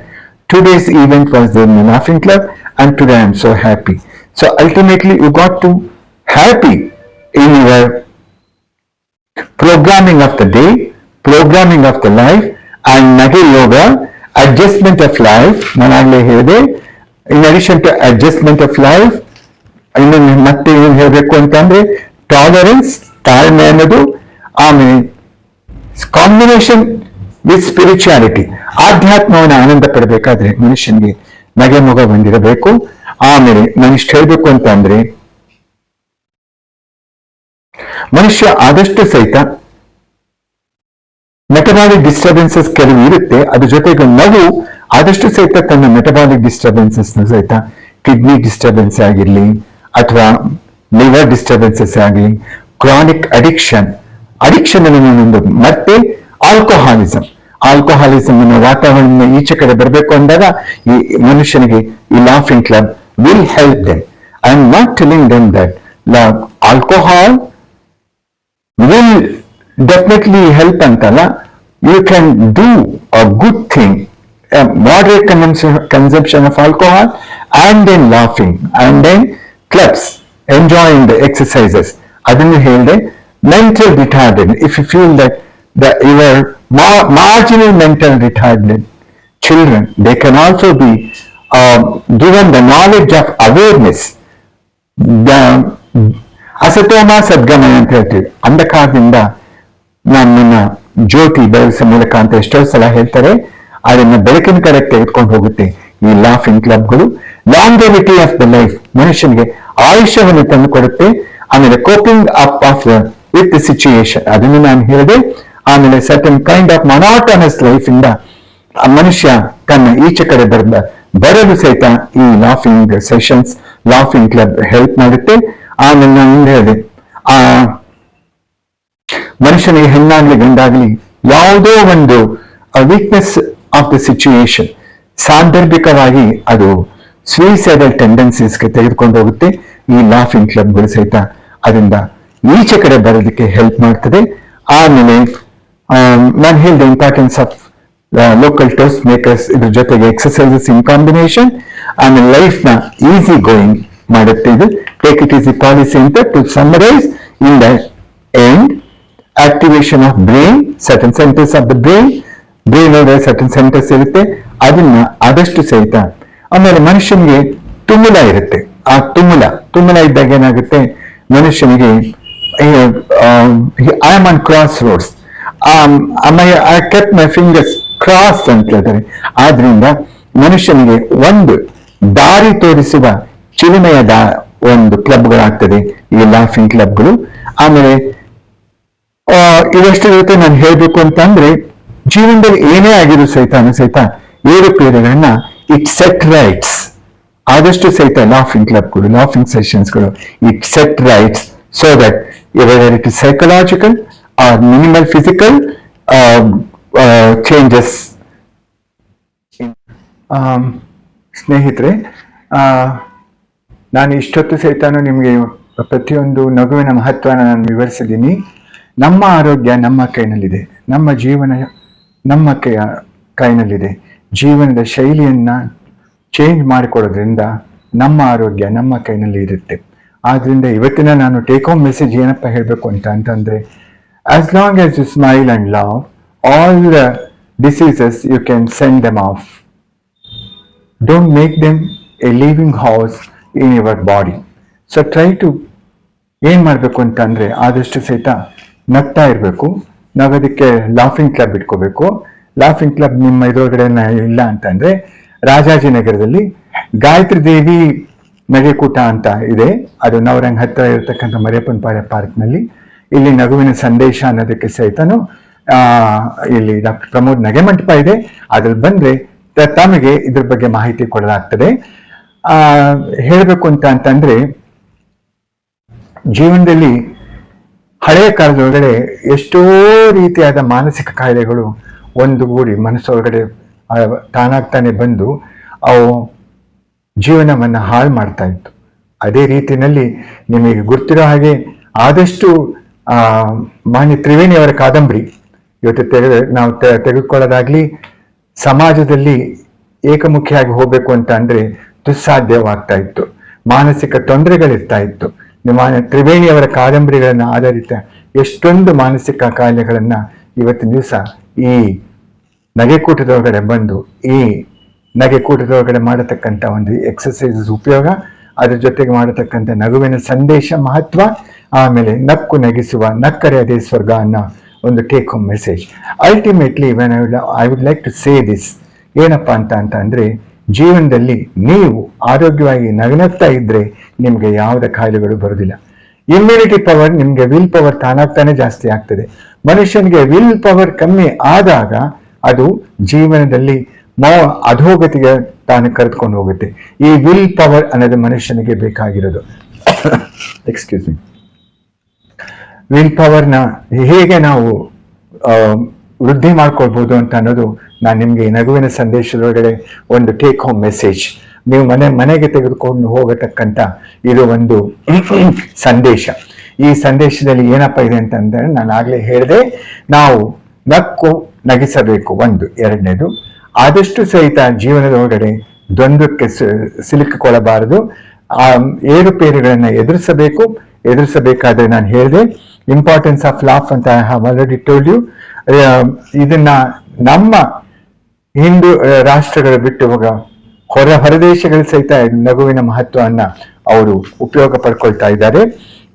today's event was the laughing club and today I am so happy. So ultimately you got to happy in your programming of the day, programming of the life, and Nage Yoga, adjustment of life. Nanagale ಹೇಳಿದೆ, in addition to adjustment of life, ಇನ್ನು ಮತ್ತೆ ಏನು ಹೇಳಬೇಕು ಅಂತಂದ್ರೆ tolerance, ತಾಳ್ಮೆ ಅನ್ನೋದು. ಆಮೇಲೆ combination with spirituality, ಆಧ್ಯಾತ್ಮವನ್ನು ಆನಂದ ಪಡಬೇಕಾದ್ರೆ ಮನುಷ್ಯನಿಗೆ ನಗೆ ಮೊಗ ಬಂದಿರಬೇಕು. ಆಮೇಲೆ ಮನುಷ್ಯ ಹೇಳ್ಬೇಕು ಅಂತಂದ್ರೆ ಮನುಷ್ಯ ಆದಷ್ಟು ಸಹಿತ ಮೆಟಬಾಲಿಕ್ ಡಿಸ್ಟರ್ಬೆನ್ಸಸ್ ಕೆಲವು ಇರುತ್ತೆ, ಅದ್ರ ಜೊತೆಗೆ ನಗು ಆದಷ್ಟು ಸಹಿತ ತನ್ನ ಮೆಟಬಾಲಿಕ್ ಡಿಸ್ಟರ್ಬೆನ್ಸಸ್ ಸಹಿತ ಕಿಡ್ನಿ ಡಿಸ್ಟರ್ಬೆನ್ಸ್ ಆಗಿರಲಿ ಅಥವಾ ಲಿವರ್ ಡಿಸ್ಟರ್ಬೆನ್ಸಸ್ ಆಗಲಿ, ಕ್ರಾನಿಕ್ ಅಡಿಕ್ಷನ್ ಅನ್ನೋದೊಂದು, ಮತ್ತೆ ಆಲ್ಕೋಹಾಲಿಸಮ್ ಅನ್ನೋ ವಾತಾವರಣ ಈಚೆ ಕಡೆ ಬರಬೇಕು ಅಂದಾಗ ಈ ಮನುಷ್ಯನಿಗೆ ಈ laughing club will help them. I am not telling them that alcohol will definitely help ಅಂತಲ್ಲ. You can do a good thing, moderate consumption of alcohol, and then laughing, and then clubs, enjoying the exercises. Adinu helde mental retarded. If you feel that your marginal mental retarded children, they can also be given the knowledge of awareness. ಅಸತೋಮ ಸದ್ಗಮಯ ಅಂತ ಹೇಳ್ತೀವಿ. ಅಂಧಕಾರದಿಂದ ನಮ್ಮನ್ನ ಜ್ಯೋತಿ ಬೆಳೆಸೋ ಮೂಲಕ ಅಂತ ಎಷ್ಟೋ ಸಲ ಹೇಳ್ತಾರೆ. ಅದನ್ನ ಬೆಳಕಿನ ಕಡೆ ತೆಗೆದುಕೊಂಡು ಹೋಗುತ್ತೆ ಈ ಲಾಫಿಂಗ್ ಕ್ಲಬ್ಗಳು. ಲಾಂಗೆವಿಟಿ ಆಫ್ ದ ಲೈಫ್, ಮನುಷ್ಯನಿಗೆ ಆಯುಷ್ಯವನ್ನು ತಂದು ಕೊಡುತ್ತೆ. ಆಮೇಲೆ coping up of with the situation, ಅದನ್ನು ನಾನು ಹೇಳಿದೆ. ಆಮೇಲೆ certain kind of monotonous life ಇಂದ ಮನುಷ್ಯ ತನ್ನ ಈಚೆ ಕಡೆ ಬರಲು ಸಹಿತ ಈ laughing sessions, laughing club help ಮಾಡುತ್ತೆ. ಆಮೇಲೆ ನಾನು ಹಿಂದೆ ಹೇಳಿದೆ, ಮನುಷ್ಯನಿಗೆ ಹೆಣ್ಣಾಗ್ಲಿ ಗಂಡಾಗ್ಲಿ ಯಾವುದೋ ಒಂದು ವೀಕ್ನೆಸ್ ಆಫ್ ದ ಸಿಚುಯೇಷನ್ ಸಾಂದರ್ಭಿಕವಾಗಿ ಅದು ಸುಯಿಸೈಡಲ್ ಟೆಂಡೆನ್ಸೀಸ್ಗೆ ತೆಗೆದುಕೊಂಡು ಹೋಗುತ್ತೆ. ಈ ಲಾಫಿಂಗ್ ಕ್ಲಬ್ಗಳು ಸಹಿತ ಅದರಿಂದ ಈಚೆ ಕಡೆ ಬರೋದಕ್ಕೆ ಹೆಲ್ಪ್ ಮಾಡ್ತದೆ. ಆಮೇಲೆ ನಾನು ಹೇಳಿದ importance of local toast makers, ಇದ್ರ ಜೊತೆಗೆ ಎಕ್ಸರ್ಸೈಸಸ್ ಇನ್ ಕಾಂಬಿನೇಷನ್. ಆಮೇಲೆ ಲೈಫ್ ನ ಈಸಿ ಗೋಯಿಂಗ್ ಮಾಡುತ್ತೆ ಇದು. ಟೇಕ್ ಇಟ್ ಈಸಿ ಪಾಲಿಸಿ ಅಂತ to summarise in the end, activation of brain, certain centres of the brain ಒಳಗೆ ಸರ್ಟನ್ ಸೆಂಟರ್ಸ್ ಇರುತ್ತೆ, ಅದನ್ನ ಆದಷ್ಟು ಸಹಿತ. ಆಮೇಲೆ ಮನುಷ್ಯನಿಗೆ ತುಮುಲ ಇರುತ್ತೆ. ಆ ತುಮುಲ ಇದ್ದಾಗ ಏನಾಗುತ್ತೆ ಮನುಷ್ಯನಿಗೆ, I am on cross roads, I ಕೆಪ್ my fingers cross ಅಂತ ಹೇಳ್ತಾರೆ. ಆದ್ರಿಂದ ಮನುಷ್ಯನಿಗೆ ಒಂದು ದಾರಿ ತೋರಿಸುವ ಚಿಲುಮೆಯ ಒಂದು ಕ್ಲಬ್ಗಳಾಗ್ತದೆ ಈ ಲಾಫಿಂಗ್ ಕ್ಲಬ್ಗಳು. ಆಮೇಲೆ ಇದಷ್ಟು ಜೊತೆ ನಾನು ಹೇಳ್ಬೇಕು ಅಂತಂದ್ರೆ, ಜೀವನದಲ್ಲಿ ಏನೇ ಆಗಿರೋ ಸಹಿತ ಏರುಪೇರುಗಳನ್ನ ಇಟ್ ಸೆಟ್ ರೈಟ್ಸ್. ಆದಷ್ಟು ಸಹಿತ ಲಾಫಿಂಗ್ ಕ್ಲಬ್ಗಳು, ಲಾಫಿಂಗ್ ಸೆಷನ್ಸ್ಗಳು it set rights so that whether it is psychological or minimal physical changes. ಸ್ನೇಹಿತರೆ, ನಾನು ಇಷ್ಟೊತ್ತು ಸಹಿತ ನಿಮಗೆ ಪ್ರತಿಯೊಂದು ನಗುವಿನ ಮಹತ್ವನ ನಾನು ವಿವರಿಸಿದ್ದೀನಿ. ನಮ್ಮ ಆರೋಗ್ಯ ನಮ್ಮ ಕೈನಲ್ಲಿದೆ, ನಮ್ಮ ಜೀವನ ನಮ್ಮ ಕೈನಲ್ಲಿದೆ. ಜೀವನದ ಶೈಲಿಯನ್ನ ಚೇಂಜ್ ಮಾಡಿಕೊಡೋದ್ರಿಂದ ನಮ್ಮ ಆರೋಗ್ಯ ನಮ್ಮ ಕೈನಲ್ಲಿ ಇರುತ್ತೆ. ಆದ್ರಿಂದ ಇವತ್ತಿನ ನಾನು ಟೇಕ್ ಹೋಮ್ ಮೆಸೇಜ್ ಏನಪ್ಪ ಹೇಳಬೇಕು ಅಂತಂದ್ರೆ, as long as you smile and love, all the diseases you can send them off. Don't make them a living house in your body. So try to ಏನ್ ಮಾಡ್ಬೇಕು ಅಂತಂದ್ರೆ, ಆದಷ್ಟು ಸಹಿತ ನಗ್ತಾ ಇರಬೇಕು. ನಾವದಕ್ಕೆ ಲಾಫಿಂಗ್ ಕ್ಲಬ್ ಇಟ್ಕೋಬೇಕು. ಲಾಫಿಂಗ್ ಕ್ಲಬ್ ನಿಮ್ಮ ಇದರೊಳಗಡೆ ಇಲ್ಲ ಅಂತಂದ್ರೆ, ರಾಜಾಜಿನಗರದಲ್ಲಿ ಗಾಯತ್ರಿ ದೇವಿ ನಗೆಕೂಟ ಅಂತ ಇದೆ. ಅದು ನವರಂಗ್ ಹತ್ತಿರ ಇರತಕ್ಕಂಥ ಮರಿಯಪ್ಪನಪಾಳ್ಯ ಪಾರ್ಕ್ನಲ್ಲಿ. ಇಲ್ಲಿ ನಗುವಿನ ಸಂದೇಶ ಅನ್ನೋದಕ್ಕೆ ಸಹಿತನು ಇಲ್ಲಿ ಡಾಕ್ಟರ್ ಪ್ರಮೋದ್ ನಗೆ ಮಂಟಪ ಇದೆ. ಅದ್ರಲ್ಲಿ ಬಂದ್ರೆ ತಮಗೆ ಇದ್ರ ಬಗ್ಗೆ ಮಾಹಿತಿ ಕೊಡಲಾಗ್ತದೆ. ಹೇಳಬೇಕು ಅಂತಂದ್ರೆ, ಜೀವನದಲ್ಲಿ ಹಳೆಯ ಕಾಲದೊಳಗಡೆ ಎಷ್ಟೋ ರೀತಿಯಾದ ಮಾನಸಿಕ ಕಾಯಿಲೆಗಳು ಒಂದುಗೂಡಿ ಮನಸ್ಸೊಳಗಡೆ ತಾನಾಗ್ತಾನೆ ಬಂದು ಅವು ಜೀವನವನ್ನ ಹಾಳು ಮಾಡ್ತಾ ಇತ್ತು. ಅದೇ ರೀತಿಯಲ್ಲಿ ನಿಮಗೆ ಗೊತ್ತಿರೋ ಹಾಗೆ ಆದಷ್ಟು ಮಾನ್ಯ ತ್ರಿವೇಣಿಯವರ ಕಾದಂಬರಿ ಇವತ್ತು ನಾವು ತೆಗೆದುಕೊಳ್ಳೋದಾಗ್ಲಿ, ಸಮಾಜದಲ್ಲಿ ಏಕಮುಖಿಯಾಗಿ ಹೋಗ್ಬೇಕು ಅಂತ ಅಂದ್ರೆ ದುಸ್ಸಾಧ್ಯವಾಗ್ತಾ ಇತ್ತು. ಮಾನಸಿಕ ತೊಂದರೆಗಳಿರ್ತಾ ಇತ್ತು. ತ್ರಿವೇಣಿಯವರ ಕಾದಂಬರಿಗಳನ್ನ ಆಧಾರಿತ ಎಷ್ಟೊಂದು ಮಾನಸಿಕ ಕಾಯಿಲೆಗಳನ್ನ ಇವತ್ತಿನ ದಿವಸ ಈ ನಗೆಕೂಟದೊಳಗಡೆ ಬಂದು, ಈ ನಗೆಕೂಟದೊಳಗಡೆ ಮಾಡತಕ್ಕಂಥ ಒಂದು ಎಕ್ಸಸೈಸಸ್ ಉಪಯೋಗ, ಅದ್ರ ಜೊತೆಗೆ ಮಾಡತಕ್ಕಂಥ ನಗುವಿನ ಸಂದೇಶ ಮಹತ್ವ, ಆಮೇಲೆ ನಕ್ಕು ನಗಿಸುವ ನಕ್ಕರೆ ಅದೇ ಸ್ವರ್ಗ ಅನ್ನೋ ಒಂದು take home message. Ultimately I would like to say this, ಏನಪ್ಪಾ ಅಂತ ಅಂದ್ರೆ, ಜೀವನದಲ್ಲಿ ನೀವು ಆರೋಗ್ಯವಾಗಿ ನಗನಗ್ತಾ ಇದ್ರೆ ನಿಮ್ಗೆ ಯಾವುದೇ ಕಾಯಿಲೆಗಳು ಬರೋದಿಲ್ಲ. ಇಮ್ಯುನಿಟಿ ಪವರ್, ನಿಮ್ಗೆ ವಿಲ್ ಪವರ್ ತಾನಾಗ್ತಾನೆ ಜಾಸ್ತಿ ಆಗ್ತದೆ. ಮನುಷ್ಯನಿಗೆ ವಿಲ್ ಪವರ್ ಕಮ್ಮಿ ಆದಾಗ ಅದು ಜೀವನದಲ್ಲಿ ಅಧೋಗತಿಗೆ ತಾನು ಕರೆದುಕೊಂಡು ಹೋಗುತ್ತೆ. ಈ ವಿಲ್ ಪವರ್ ಅನ್ನೋದು ಮನುಷ್ಯನಿಗೆ ಬೇಕಾಗಿರೋದು. Excuse me. ವಿಲ್ ಪವರ್ನ ಹೇಗೆ ನಾವು ವೃದ್ಧಿ ಮಾಡ್ಕೊಳ್ಬೋದು ಅಂತ ಅನ್ನೋದು ನಾನು ನಿಮಗೆ ನಗುವಿನ ಸಂದೇಶದೊಳಗಡೆ ಒಂದು ಟೇಕ್ ಹೋಮ್ ಮೆಸೇಜ್, ನೀವು ಮನೆಗೆ ತೆಗೆದುಕೊಂಡು ಹೋಗತಕ್ಕಂಥ ಇದು ಒಂದು ಸಂದೇಶ. ಈ ಸಂದೇಶದಲ್ಲಿ ಏನಪ್ಪ ಇದೆ ಅಂತಂದ್ರೆ, ನಾನು ಆಗ್ಲೇ ಹೇಳಿದೆ, ನಾವು ನಗಿಸಬೇಕು. ಒಂದು. ಎರಡನೇದು, ಆದಷ್ಟು ಸಹಿತ ಜೀವನದೊಳಗಡೆ ದ್ವಂದ್ವಕ್ಕೆ ಸಿಲುಕಿಕೊಳ್ಳಬಾರದು. ಏರುಪೇರುಗಳನ್ನ ಎದುರಿಸಬೇಕಾದ್ರೆ ನಾನು ಹೇಳಿದೆ ಇಂಪಾರ್ಟೆನ್ಸ್ ಆಫ್ ಲಾಫ್ ಅಂತ I have already told you. ಇದನ್ನ ನಮ್ಮ ಹಿಂದೂ ರಾಷ್ಟ್ರಗಳು ಬಿಟ್ಟು ಹೊರದೇಶಗಳ ಸಹಿತ ನಗುವಿನ ಮಹತ್ವವನ್ನ ಅವರು ಉಪಯೋಗ ಪಡ್ಕೊಳ್ತಾ ಇದ್ದಾರೆ.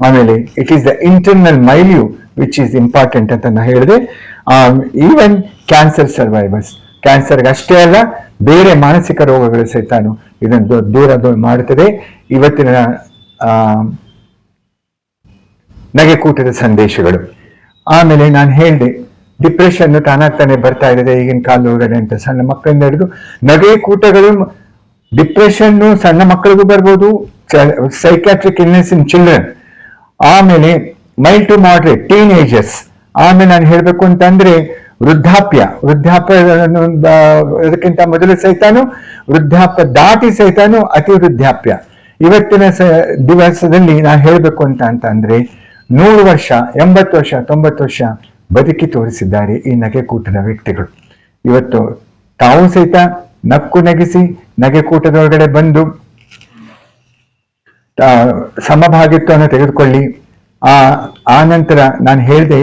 ಆಮೇಲೆ it is the internal milieu which is important ಅಂತ ನಾನು ಹೇಳಿದೆ. ಈವನ್ ಕ್ಯಾನ್ಸರ್ ಸರ್ವೈವರ್ಸ್, ಕ್ಯಾನ್ಸರ್ಗೆ ಅಷ್ಟೇ ಅಲ್ಲ, ಬೇರೆ ಮಾನಸಿಕ ರೋಗಗಳು ಸಹಿತ ಇದನ್ನು ದೂರ ಮಾಡುತ್ತದೆ. ಇವತ್ತಿನ ನಗೆಕೂಟದ ಸಂದೇಶಗಳು. ಆಮೇಲೆ ನಾನು ಹೇಳಿದೆ ಡಿಪ್ರೆಷನ್ ತಾನಾಗ್ತಾನೆ ಬರ್ತಾ ಇದೆ ಈಗಿನ ಕಾಲದೊಳಗಡೆ ಅಂತ. ಸಣ್ಣ ಮಕ್ಕಳಿಂದ ಹಿಡಿದು ನಗೆಕೂಟಗಳು, ಡಿಪ್ರೆಷನ್ನು ಸಣ್ಣ ಮಕ್ಕಳಿಗೂ ಬರ್ಬೋದು, ಸೈಕ್ಯಾಟ್ರಿಕ್ ಇಲ್ನೆಸ್ ಇನ್ ಚಿಲ್ಡ್ರನ್, ಆಮೇಲೆ ಮೈಲ್ಡ್ ಟು ಮಾಡ್ರೇಟ್ ಟೀನೇಜರ್ಸ್. ಆಮೇಲೆ ನಾನು ಹೇಳ್ಬೇಕು ಅಂತಂದ್ರೆ ವೃದ್ಧಾಪ್ಯ ಅದಕ್ಕಿಂತ ಮೊದಲು ಸಹಿತಾನು, ವೃದ್ಧಾಪ್ಯ ದಾಟಿ ಸಹಿತಾನು ಅತಿ ವೃದ್ಧಾಪ್ಯ. ಇವತ್ತಿನ ದಿವಸದಲ್ಲಿ ನಾನು ಹೇಳ್ಬೇಕು ಅಂತಂದ್ರೆ 100 ವರ್ಷ, 80 ವರ್ಷ, 90 ವರ್ಷ ಬದುಕಿ ತೋರಿಸಿದ್ದಾರೆ ಈ ನಗೆಕೂಟದ ವ್ಯಕ್ತಿಗಳು. ಇವತ್ತು ತಾವು ಸಹಿತ ನಗಿಸಿ ನಗೆಕೂಟದೊಳಗಡೆ ಬಂದು ಸಮಭಾಗಿತ್ವವನ್ನು ತೆಗೆದುಕೊಳ್ಳಿ. ಆ ನಂತರ ನಾನು ಹೇಳಿದೆ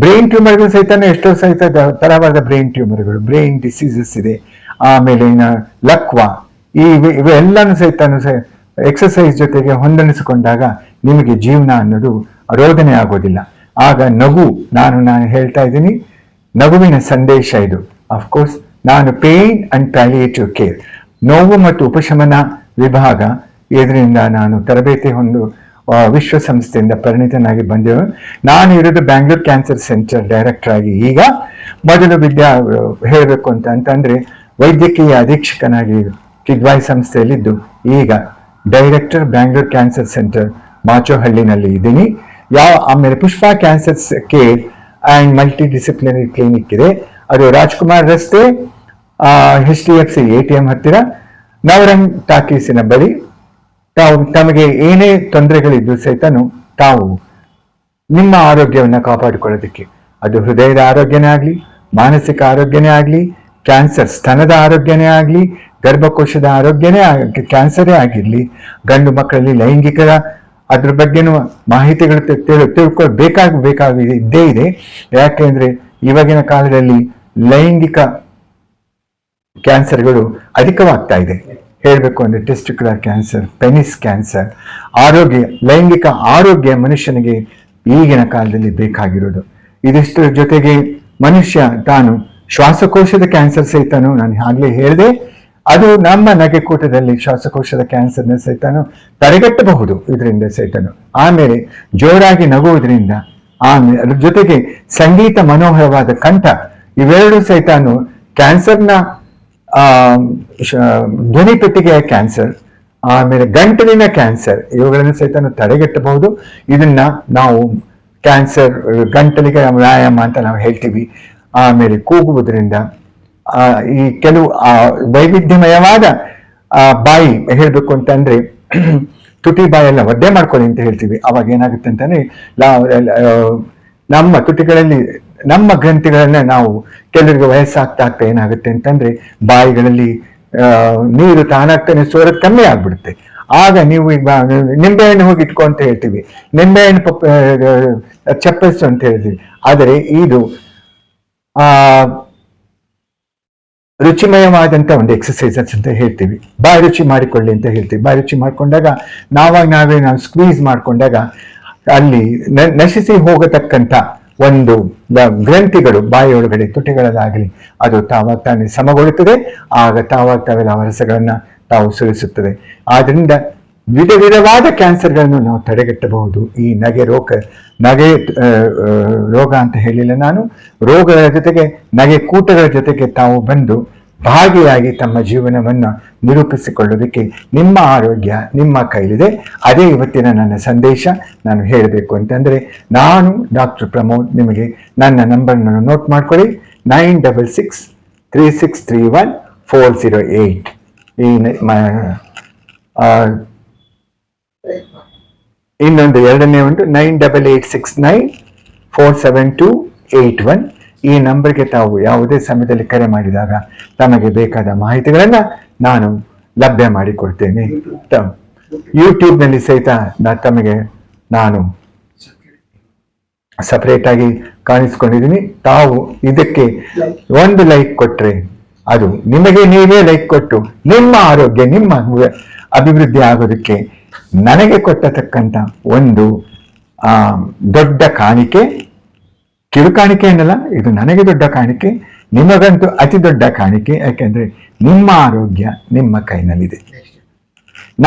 ಬ್ರೈನ್ ಟ್ಯೂಮರ್ಗಳು ಸಹಿತ ಎಷ್ಟೋ ಸಹಿತ ತರವಾದ ಬ್ರೈನ್ ಟ್ಯೂಮರ್ಗಳು, ಬ್ರೈನ್ ಡಿಸೀಸಸ್ ಇದೆ. ಆಮೇಲೆ ಲಕ್ವಾ, ಇವೆಲ್ಲನೂ ಸಹಿತ ಎಕ್ಸಸೈಸ್ ಜೊತೆಗೆ ಹೊಂದಾಣಿಸಿಕೊಂಡಾಗ ನಿಮಗೆ ಜೀವನ ಅನ್ನೋದು ರೋಧನೆ ಆಗೋದಿಲ್ಲ. ಆಗ ನಾನು ಹೇಳ್ತಾ ಇದ್ದೀನಿ, ನಗುವಿನ ಸಂದೇಶ ಇದು. ಅಫ್ಕೋರ್ಸ್ ನಾನು ಪೇನ್ ಅಂಡ್ ಪ್ಯಾಲಿಯೇಟಿವ್ ಕೇರ್, ನೋವು ಮತ್ತು ಉಪಶಮನ ವಿಭಾಗ, ಇದರಿಂದ ನಾನು ತರಬೇತಿ ವಿಶ್ವಸಂಸ್ಥೆಯಿಂದ ಪರಿಣಿತನಾಗಿ ಬಂದೆವು. ನಾನು ಇರೋದು ಬ್ಯಾಂಗ್ಳೂರ್ ಕ್ಯಾನ್ಸರ್ ಸೆಂಟರ್ ಡೈರೆಕ್ಟರ್ ಆಗಿ. ಈಗ ಮೊದಲು ಹೇಳಬೇಕು ಅಂತಂದ್ರೆ ವೈದ್ಯಕೀಯ ಅಧೀಕ್ಷಕನಾಗಿ ಕಿದ್ವಾಯಿ ಸಂಸ್ಥೆಯಲ್ಲಿದ್ದು, ಈಗ ಡೈರೆಕ್ಟರ್ ಬ್ಯಾಂಗ್ಳೂರ್ ಕ್ಯಾನ್ಸರ್ ಸೆಂಟರ್ ಮಾಚೋಹಳ್ಳಿನಲ್ಲಿ ಇದ್ದೀನಿ. ಆಮೇಲೆ Pushpa cancer care and multi disciplinary clinic ಇದೆ, ಅದು ರಾಜ್ಕುಮಾರ್ ರಸ್ತೆ, HDFC ATM ಹತ್ತಿರ, ನವರಂಗ್ ಟಾಕೀಸಿನ ಬಳಿ. ತಮಗೆ ಏನೇ ತೊಂದರೆಗಳಿದ್ದು ಸಹಿತನು ತಾವು ನಿಮ್ಮ ಆರೋಗ್ಯವನ್ನು ಕಾಪಾಡಿಕೊಳ್ಳೋದಕ್ಕೆ, ಅದು ಹೃದಯದ ಆರೋಗ್ಯನೇ ಆಗಲಿ, ಮಾನಸಿಕ ಆರೋಗ್ಯನೇ ಆಗಲಿ, ಕ್ಯಾನ್ಸರ್ ಸ್ತನದ ಆರೋಗ್ಯನೇ ಆಗಲಿ, ಗರ್ಭಕೋಶದ ಆರೋಗ್ಯನೇ ಕ್ಯಾನ್ಸರೇ ಆಗಿರಲಿ, ಗಂಡು ಮಕ್ಕಳಲ್ಲಿ ಲೈಂಗಿಕ ಅದ್ರ ಬಗ್ಗೆನೂ ಮಾಹಿತಿಗಳು ಇದ್ದೇ ಇದೆ. ಯಾಕೆಂದ್ರೆ ಇವಾಗಿನ ಕಾಲದಲ್ಲಿ ಲೈಂಗಿಕ ಕ್ಯಾನ್ಸರ್ಗಳು ಅಧಿಕವಾಗ್ತಾ ಇದೆ. ಹೇಳಬೇಕು ಅಂದ್ರೆ ಟೆಸ್ಟಿಕ್ಯುಲರ್ ಕ್ಯಾನ್ಸರ್, ಪೆನಿಸ್ ಕ್ಯಾನ್ಸರ್, ಲೈಂಗಿಕ ಆರೋಗ್ಯ ಮನುಷ್ಯನಿಗೆ ಈಗಿನ ಕಾಲದಲ್ಲಿ ಬೇಕಾಗಿರೋದು. ಇದಿಷ್ಟರ ಜೊತೆಗೆ ಮನುಷ್ಯ ತಾನು ಶ್ವಾಸಕೋಶದ ಕ್ಯಾನ್ಸರ್ ಸಹಿತನು ನಾನು ಆಗ್ಲೇ ಹೇಳಿದೆ, ಅದು ನಮ್ಮ ನಗೆಕೂಟದಲ್ಲಿ ಶ್ವಾಸಕೋಶದ ಕ್ಯಾನ್ಸರ್ನ ಸಹಿತನು ತಡೆಗಟ್ಟಬಹುದು ಇದರಿಂದ ಸಹಿತನು. ಆಮೇಲೆ ಜೋರಾಗಿ ನಗುವುದರಿಂದ, ಆಮೇಲೆ ಅದ್ರ ಜೊತೆಗೆ ಸಂಗೀತ ಮನೋಹರವಾದ ಕಂಠ, ಇವೆರಡು ಸಹಿತನು ಕ್ಯಾನ್ಸರ್ನ ಧ್ವನಿ ಪೆಟ್ಟಿಗೆಯ ಕ್ಯಾನ್ಸರ್, ಆಮೇಲೆ ಗಂಟಲಿನ ಕ್ಯಾನ್ಸರ್, ಇವುಗಳನ್ನು ಸಹಿತ ತಡೆಗಟ್ಟಬಹುದು. ಇದನ್ನ ನಾವು ಕ್ಯಾನ್ಸರ್ ಗಂಟಲಿಗೆ ವ್ಯಾಯಾಮ ಅಂತ ನಾವು ಹೇಳ್ತೀವಿ. ಆಮೇಲೆ ಕೂಗುವುದರಿಂದ, ಈ ಕೆಲವು ವೈವಿಧ್ಯಮಯವಾದ ಬಾಯಿ ಹೇಳಬೇಕು ಅಂತಂದ್ರೆ ತುಟಿ ಬಾಯೆಲ್ಲ ಒದ್ದೆ ಮಾಡ್ಕೊಳ್ಳಿ ಅಂತ ಹೇಳ್ತೀವಿ. ಅವಾಗ ಏನಾಗುತ್ತೆ ಅಂತಂದ್ರೆ ನಮ್ಮ ತುಟಿಗಳಲ್ಲಿ ನಮ್ಮ ಗ್ರಂಥಿಗಳನ್ನ ನಾವು ಕೆಲವರಿಗೆ ವಯಸ್ಸಾಗ್ತಾ ಏನಾಗುತ್ತೆ ಅಂತಂದ್ರೆ ಬಾಯಿಗಳಲ್ಲಿ ನೀರು ತಾನಾಗ್ತಾನೆ ಸೋರೋದು ಕಮ್ಮಿ ಆಗ್ಬಿಡುತ್ತೆ. ಆಗ ನೀವು ಈಗ ನಿಂಬೆಹಣ್ಣು ಹೋಗಿ ಇಟ್ಕೊ ಅಂತ ಹೇಳ್ತೀವಿ, ನಿಂಬೆಹಣ್ಣು ಚಪ್ಪಲಿಸು ಅಂತ ಹೇಳ್ತೀವಿ. ಆದರೆ ಇದು ರುಚಿಮಯವಾದಂತ ಒಂದು ಎಕ್ಸಸೈಸಸ್ ಅಂತ ಹೇಳ್ತೀವಿ. ಬಾಯಿ ರುಚಿ ಮಾಡಿಕೊಳ್ಳಿ ಅಂತ ಹೇಳ್ತೀವಿ. ಬಾಯಿ ರುಚಿ ಮಾಡ್ಕೊಂಡಾಗ ನಾವು ಸ್ಕ್ವೀಸ್ ಮಾಡ್ಕೊಂಡಾಗ ಅಲ್ಲಿ ನಶಿಸಿ ಹೋಗತಕ್ಕಂಥ ಒಂದು ಗ್ರಂಥಿಗಳು ಬಾಯಿಯೊಳಗಡೆ ತುಟಿಗಳಲ್ಲಾಗಲಿ ಅದು ತಾನೇ ಸಮಗೊಳ್ಳುತ್ತದೆ. ಆಗ ತಾವೆಲ್ಲ ರಸಗಳನ್ನ ತಾವು ಸುರಿಸುತ್ತದೆ. ಆದ್ರಿಂದ ವಿಧ ವಿಧವಾದ ಕ್ಯಾನ್ಸರ್ಗಳನ್ನು ನಾವು ತಡೆಗಟ್ಟಬಹುದು. ಈ ನಗೆ ರೋಗ ಅಂತ ಹೇಳಿಲ್ಲ ನಾನು, ರೋಗಗಳ ಜೊತೆಗೆ ನಗೆ ಕೂಟಗಳ ಜೊತೆಗೆ ತಾವು ಬಂದು ಭಾಗಿಯಾಗಿ ತಮ್ಮ ಜೀವನವನ್ನು ನಿರೂಪಿಸಿಕೊಳ್ಳೋದಕ್ಕೆ ನಿಮ್ಮ ಆರೋಗ್ಯ ನಿಮ್ಮ ಕೈಲಿದೆ. ಅದೇ ಇವತ್ತಿನ ನನ್ನ ಸಂದೇಶ. ನಾನು ಹೇಳಬೇಕು ಅಂತಂದರೆ, ನಾನು ಡಾಕ್ಟರ್ ಪ್ರಮೋದ್. ನಿಮಗೆ ನನ್ನ ನಂಬರ್ನ ನೋಟ್ ಮಾಡ್ಕೊಳ್ಳಿ, 9663631408. ಇನ್ನೊಂದು ಎರಡನೇ ಒಂದು 9886947281. ಈ ನಂಬರ್ಗೆ ತಾವು ಯಾವುದೇ ಸಮಯದಲ್ಲಿ ಕರೆ ಮಾಡಿದಾಗ ತಮಗೆ ಬೇಕಾದ ಮಾಹಿತಿಗಳನ್ನು ನಾನು ಲಭ್ಯ ಮಾಡಿಕೊಡ್ತೇನೆ. ಯೂಟ್ಯೂಬ್ನಲ್ಲಿ ಸಹಿತ ತಮಗೆ ನಾನು ಸಪರೇಟ್ ಆಗಿ ಕಾಣಿಸ್ಕೊಂಡಿದ್ದೀನಿ. ತಾವು ಇದಕ್ಕೆ ಒಂದು ಲೈಕ್ ಕೊಟ್ಟರೆ, ಅದು ನಿಮಗೆ ನೀವೇ ಲೈಕ್ ಕೊಟ್ಟು ನಿಮ್ಮ ಆರೋಗ್ಯ ನಿಮ್ಮ ಅಭಿವೃದ್ಧಿ ಆಗೋದಕ್ಕೆ ನನಗೆ ಕೊಟ್ಟತಕ್ಕಂಥ ಒಂದು ದೊಡ್ಡ ಕಾಣಿಕೆ. ಕಿರು ಕಾಣಿಕೆ ಏನಲ್ಲ, ಇದು ನನಗೆ ದೊಡ್ಡ ಕಾಣಿಕೆ, ನಿಮಗಂತೂ ಅತಿ ದೊಡ್ಡ ಕಾಣಿಕೆ. ಯಾಕೆಂದ್ರೆ ನಿಮ್ಮ ಆರೋಗ್ಯ ನಿಮ್ಮ ಕೈನಲ್ಲಿದೆ.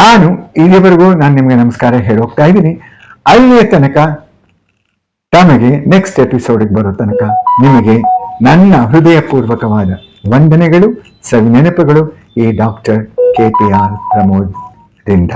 ನಾನು ಇಲ್ಲಿವರೆಗೂ ನಿಮಗೆ ನಮಸ್ಕಾರ ಹೇಳೋಗ್ತಾ ಇದ್ದೀನಿ. ಅಲ್ಲಿಯ ತನಕ ತಮಗೆ ನೆಕ್ಸ್ಟ್ ಎಪಿಸೋಡಿಗೆ ಬರೋ ತನಕ ನಿಮಗೆ ನನ್ನ ಹೃದಯಪೂರ್ವಕವಾದ ವಂದನೆಗಳು, ಸವಿನೆನಪುಗಳು. ಈ ಡಾಕ್ಟರ್ KPR ಪ್ರಮೋದ್ ದಿಂದ.